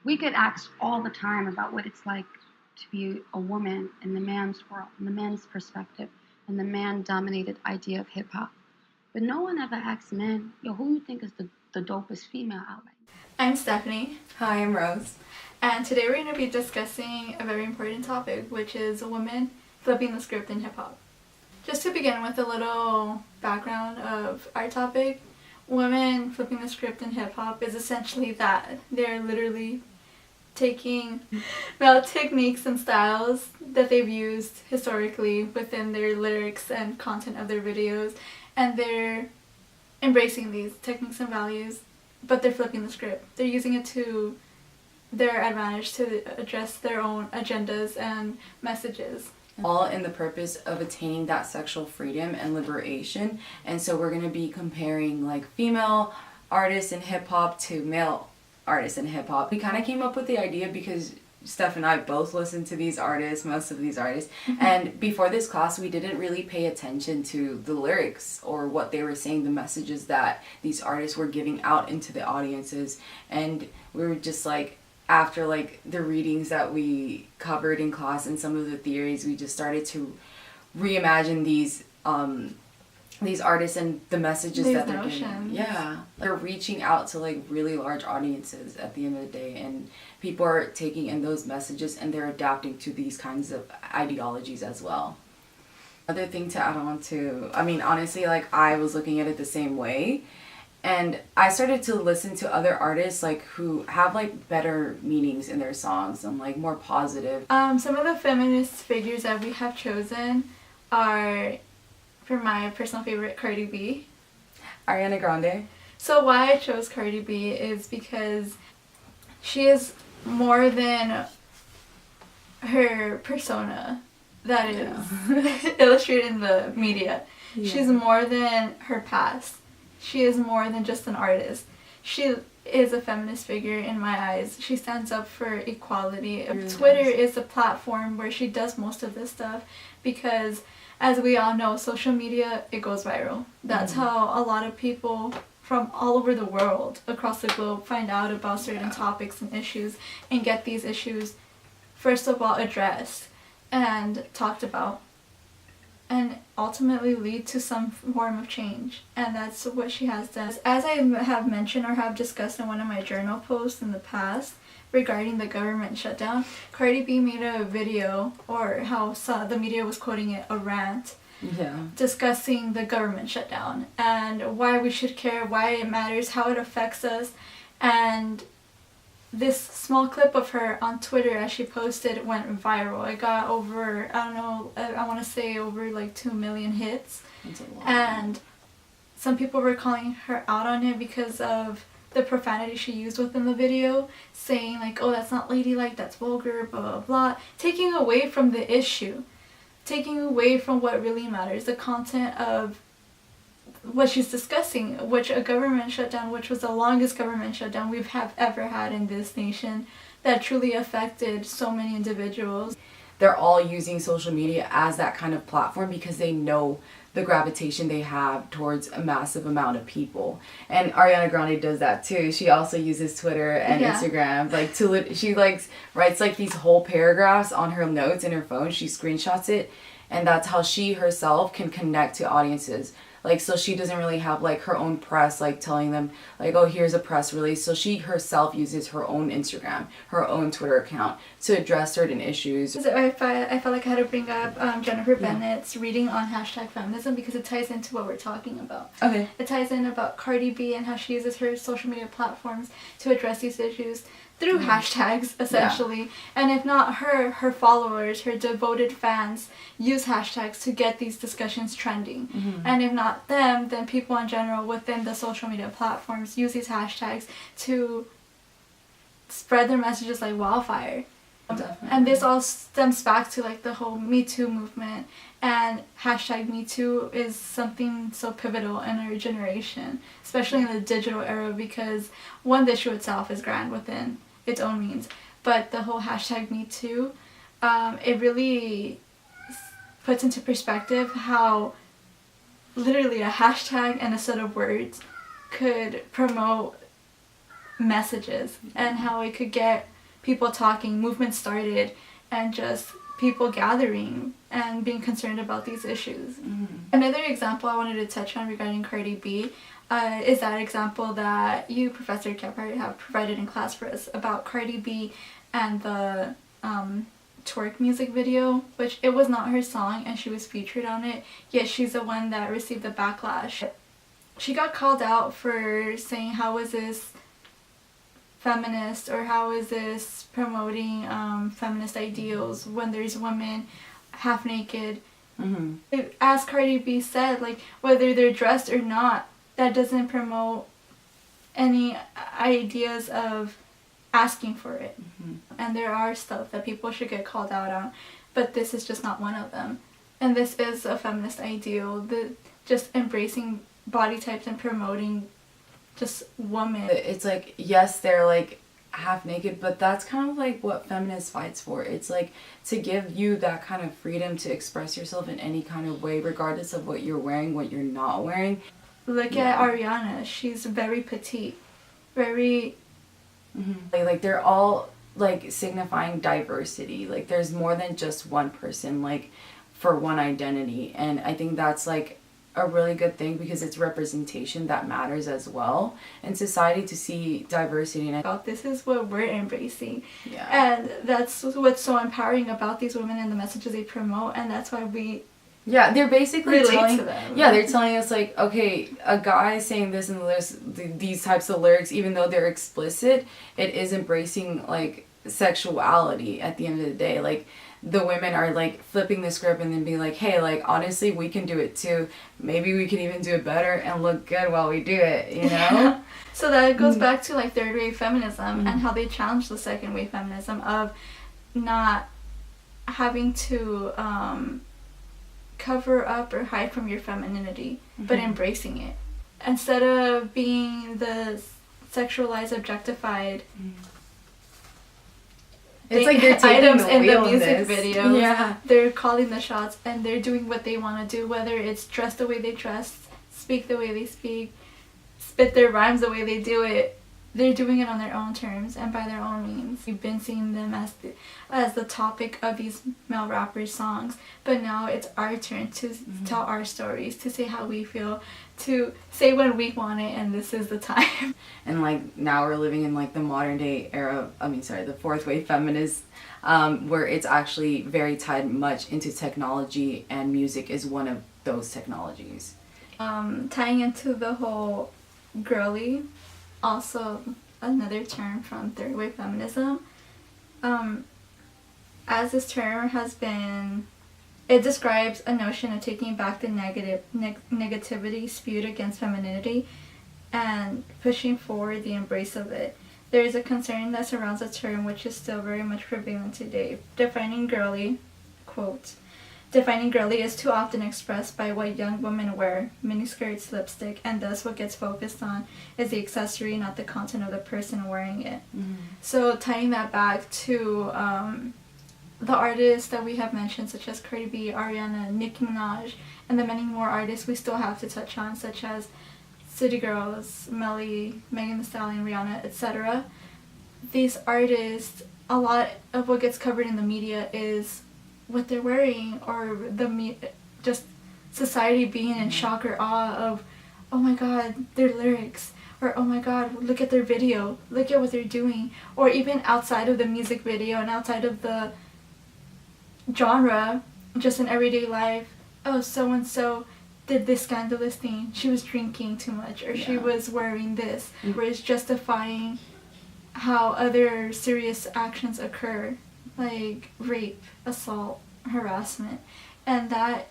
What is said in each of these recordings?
We get asked all the time about what it's like to be a woman in the man's world, in the man's perspective, in the man-dominated idea of hip-hop. But no one ever asks men, yo, who you think is the dopest female out right now? I'm Stephanie. Hi, I'm Rose. And today we're going to be discussing a very important topic, which is women flipping the script in hip-hop. Just to begin with a little background of our topic, women flipping the script in hip-hop is essentially that they're literally taking male techniques and styles that they've used historically within their lyrics and content of their videos, and they're embracing these techniques and values, but they're flipping the script. They're using it to their advantage to address their own agendas and messages. All in the purpose of attaining that sexual freedom and liberation. And so we're going to be comparing like female artists in hip hop to male artists in hip hop. We kind of came up with the idea because Steph and I both listen to these artists, most of these artists, and before this class we didn't really pay attention to the lyrics or what they were saying, the messages that these artists were giving out into the audiences, and we were just like, after like the readings that we covered in class and some of the theories, we just started to reimagine these artists and the messages These that they're notions. giving. Yeah, they're reaching out to like really large audiences at the end of the day, and people are taking in those messages and they're adapting to these kinds of ideologies as well. Another thing to add on to, I mean, honestly, like I was looking at it the same way, and I started to listen to other artists like who have like better meanings in their songs and like more positive. Some of the feminist figures that we have chosen are, for my personal favorite, Cardi B. Ariana Grande. So why I chose Cardi B is because she is more than her persona that is illustrated in the media. Yeah. She's more than her past. She is more than just an artist. She is a feminist figure in my eyes. She stands up for equality. Really Twitter does. is a platform where she does most of this stuff because, as we all know, social media, it goes viral. That's how a lot of people from all over the world, across the globe, find out about certain topics and issues and get these issues, first of all, addressed and talked about, and ultimately lead to some form of change. And that's what she has done. As I have mentioned or have discussed in one of my journal posts in the past regarding the government shutdown, Cardi B made a video, or how the media was quoting it, a rant, discussing the government shutdown and why we should care, why it matters, how it affects us. And this small clip of her on Twitter as she posted went viral. It got over, I don't know, I want to say over like 2 million hits. That's a lot. And some people were calling her out on it because of the profanity she used within the video, saying like, oh, that's not ladylike, that's vulgar, blah, blah, blah. Taking away from the issue. Taking away from what really matters, the content of what she's discussing, which a government shutdown, which was the longest government shutdown we've ever had in this nation, that truly affected so many individuals. They're all using social media as that kind of platform because they know the gravitation they have towards a massive amount of people. And Ariana Grande does that too. She also uses Twitter and Instagram, like she writes like these whole paragraphs on her notes in her phone. She screenshots it, and that's how she herself can connect to audiences. Like, so she doesn't really have like her own press, like telling them like, oh, here's a press release. So she herself uses her own Instagram, her own Twitter account to address certain issues. I felt like I had to bring up Jennifer Bennett's reading on #feminism because it ties into what we're talking about. Okay. It ties in about Cardi B and how she uses her social media platforms to address these issues through hashtags, essentially. And if not her, her followers, her devoted fans use hashtags to get these discussions trending. And if not them, then people in general within the social media platforms use these hashtags to spread their messages like wildfire. Definitely. And this all stems back to like the whole Me Too movement, and #MeToo is something so pivotal in our generation, especially in the digital era, because one, the issue itself is grand within its own means, but the whole #MeToo, it really puts into perspective how literally a hashtag and a set of words could promote messages and how it could get people talking, movements started, and just people gathering and being concerned about these issues. Another example I wanted to touch on regarding Cardi B is that example that you, Professor Gephardt, have provided in class for us about Cardi B and the twerk music video, which it was not her song and she was featured on it, yet she's the one that received the backlash. She got called out for saying, how is this feminist, or how is this promoting feminist ideals when there's women half naked. As Cardi B said, like, whether they're dressed or not, that doesn't promote any ideas of asking for it. And there are stuff that people should get called out on, but this is just not one of them. And this is a feminist ideal, just embracing body types and promoting just women. It's like, yes, they're like half naked, but that's kind of like what feminist fights for. It's like to give you that kind of freedom to express yourself in any kind of way, regardless of what you're wearing, what you're not wearing. Look at Ariana. She's very petite, very like they're all like signifying diversity. Like there's more than just one person, like for one identity. And I think that's like a really good thing, because it's representation that matters as well in society, to see diversity. And this is what we're embracing. Yeah. And that's what's so empowering about these women and the messages they promote, and that's why we they're basically relate to them. Yeah, they're telling us like, okay, a guy saying this and these types of lyrics, even though they're explicit, it is embracing like sexuality at the end of the day. Like the women are like flipping the script and then being like, hey, like honestly, we can do it too. Maybe we can even do it better and look good while we do it, you know? So that goes back to like third wave feminism and how they challenge the second wave feminism of not having to cover up or hide from your femininity, but embracing it. Instead of being the sexualized, objectified it's like they're taking items the in the wheel music this. videos. Yeah. They're calling the shots and they're doing what they want to do, whether it's dress the way they dress, speak the way they speak, spit their rhymes the way they do it. They're doing it on their own terms and by their own means. We've been seeing them as the topic of these male rappers' songs, but now it's our turn to tell our stories, to say how we feel, to say when we want it, and this is the time. And like now we're living in like the modern day era, the fourth wave feminist, where it's actually very tied much into technology, and music is one of those technologies. Tying into the whole girly, also another term from third wave feminism, as this term has been, it describes a notion of taking back the negativity spewed against femininity and pushing forward the embrace of it. There is a concern that surrounds the term, which is still very much prevalent today. Defining girly, quote, defining girly is too often expressed by what young women wear, miniskirts, lipstick, and thus what gets focused on is the accessory, not the content of the person wearing it. So tying that back to the artists that we have mentioned, such as Cardi B, Ariana, Nicki Minaj, and the many more artists we still have to touch on, such as City Girls, Melly, Megan Thee Stallion, Rihanna, etc. These artists, a lot of what gets covered in the media is what they're wearing, or just society being in shock or awe of, oh my god, their lyrics, or oh my god, look at their video, look at what they're doing, or even outside of the music video and outside of the genre, just in everyday life, oh, so and so did this scandalous thing, she was drinking too much, or she was wearing this, where it's justifying how other serious actions occur, like rape, assault, harassment. And that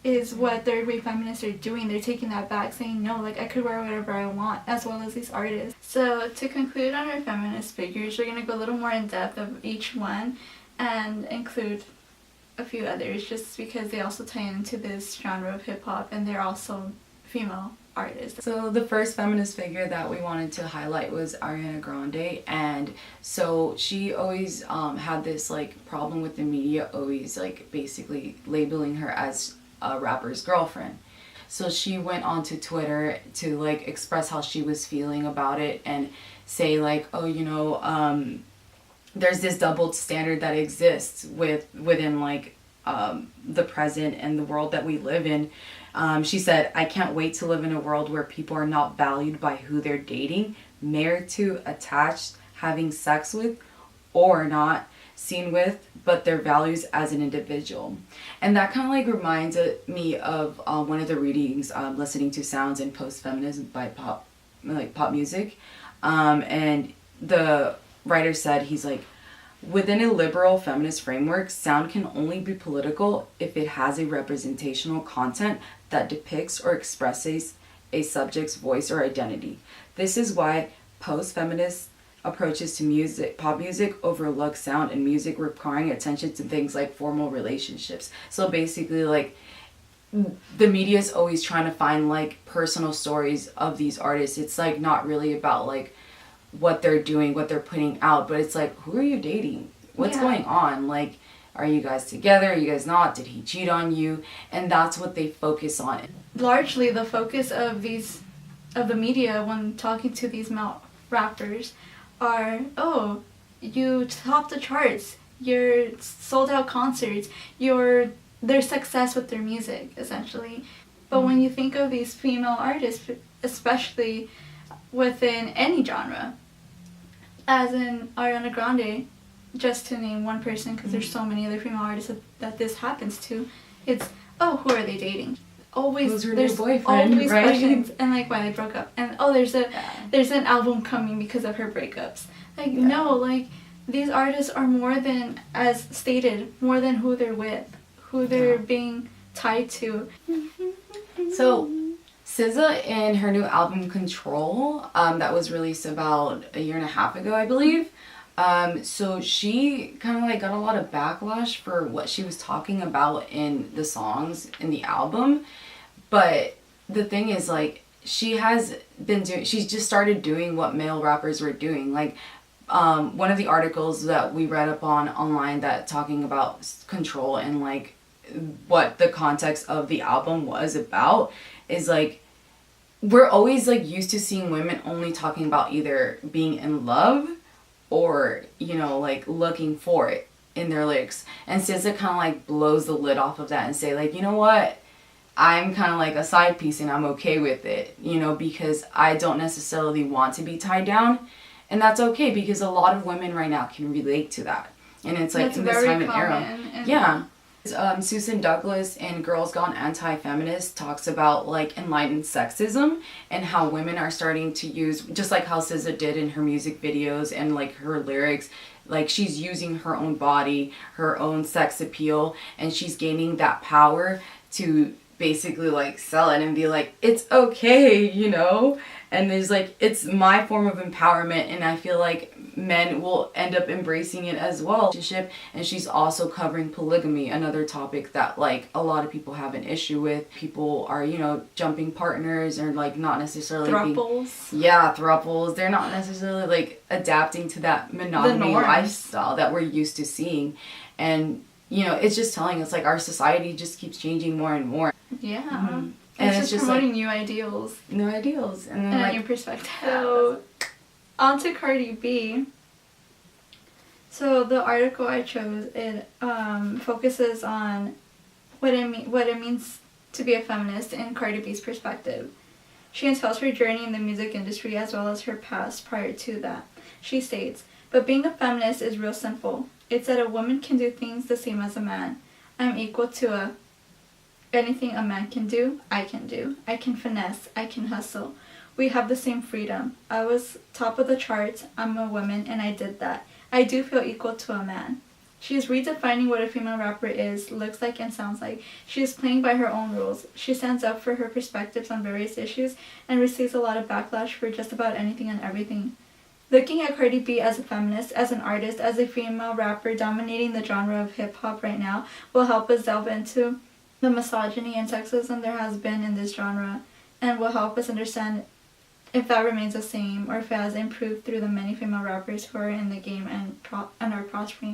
is what third wave feminists are doing. They're taking that back, saying, no, like, I could wear whatever I want, as well as these artists. So to conclude on our feminist figures, we're going to go a little more in depth of each one and include a few others, just because they also tie into this genre of hip-hop, and they're also female artists. So the first feminist figure that we wanted to highlight was Ariana Grande, and so she always had this like problem with the media always like basically labeling her as a rapper's girlfriend. So she went onto Twitter to like express how she was feeling about it, and say like, oh, there's this double standard that exists within like the present and the world that we live in. She said, I can't wait to live in a world where people are not valued by who they're dating, married to, attached, having sex with, or not seen with, but their values as an individual. And that kind of like reminds me of one of the readings, listening to Sounds in Post-Feminism by pop music. And the writer said, he's like, within a liberal feminist framework, sound can only be political if it has a representational content that depicts or expresses a subject's voice or identity. This is why post-feminist approaches to music, pop music, overlook sound and music requiring attention to things like formal relationships. So basically, like, the media is always trying to find like personal stories of these artists. It's like not really about like what they're doing, what they're putting out, but it's like, who are you dating? What's going on? Like, are you guys together? Are you guys not? Did he cheat on you? And that's what they focus on. Largely, the focus of the media when talking to these male rappers are, oh, you top the charts, you're sold out concerts, their success with their music, essentially. But when you think of these female artists, especially within any genre, as in Ariana Grande, just to name one person, because there's so many other female artists that this happens to, it's, oh, who are they dating? Always, Who's her there's new boyfriend, always right? questions, and like why they broke up, and oh, there's an album coming because of her breakups. Like, no, like, these artists are more than, as stated, more than who they're with, who they're being tied to. So SZA in her new album Control, that was released about a year and a half ago, I believe. So she kind of like got a lot of backlash for what she was talking about in the songs in the album. But the thing is, like, she's just started doing what male rappers were doing. Like, one of the articles that we read up on online that talking about Control and like what the context of the album was about is like, we're always like used to seeing women only talking about either being in love or, like looking for it in their lyrics. And SZA kind of like blows the lid off of that and say like, you know what? I'm kind of like a side piece and I'm okay with it, because I don't necessarily want to be tied down. And that's okay because a lot of women right now can relate to that. And it's like, that's in this time and era. Yeah. Susan Douglas in Girls Gone Anti-Feminist talks about like enlightened sexism and how women are starting to use, just like how SZA did in her music videos and like her lyrics, like she's using her own body, her own sex appeal, and she's gaining that power to basically like sell it and be like, it's okay, and there's like, it's my form of empowerment, and I feel like men will end up embracing it as well. And she's also covering polygamy, another topic that like a lot of people have an issue with. People are, jumping partners or like not necessarily thruples. They're not necessarily like adapting to that monogamy lifestyle that we're used to seeing. And it's just telling us like our society just keeps changing more and more. Yeah. Mm-hmm. And it's just promoting like, new ideals. New ideals. And then a new perspective. So, on to Cardi B. So, the article I chose, it focuses on what it means to be a feminist in Cardi B's perspective. She tells her journey in the music industry as well as her past prior to that. She states, but being a feminist is real simple. It's that a woman can do things the same as a man. I'm equal to anything a man can do, I can do. I can finesse, I can hustle. We have the same freedom. I was top of the charts, I'm a woman, and I did that. I do feel equal to a man. She is redefining what a female rapper is, looks like, and sounds like. She is playing by her own rules. She stands up for her perspectives on various issues and receives a lot of backlash for just about anything and everything. Looking at Cardi B as a feminist, as an artist, as a female rapper dominating the genre of hip-hop right now will help us delve into the misogyny and sexism there has been in this genre, and will help us understand if that remains the same or if it has improved through the many female rappers who are in the game and are prospering.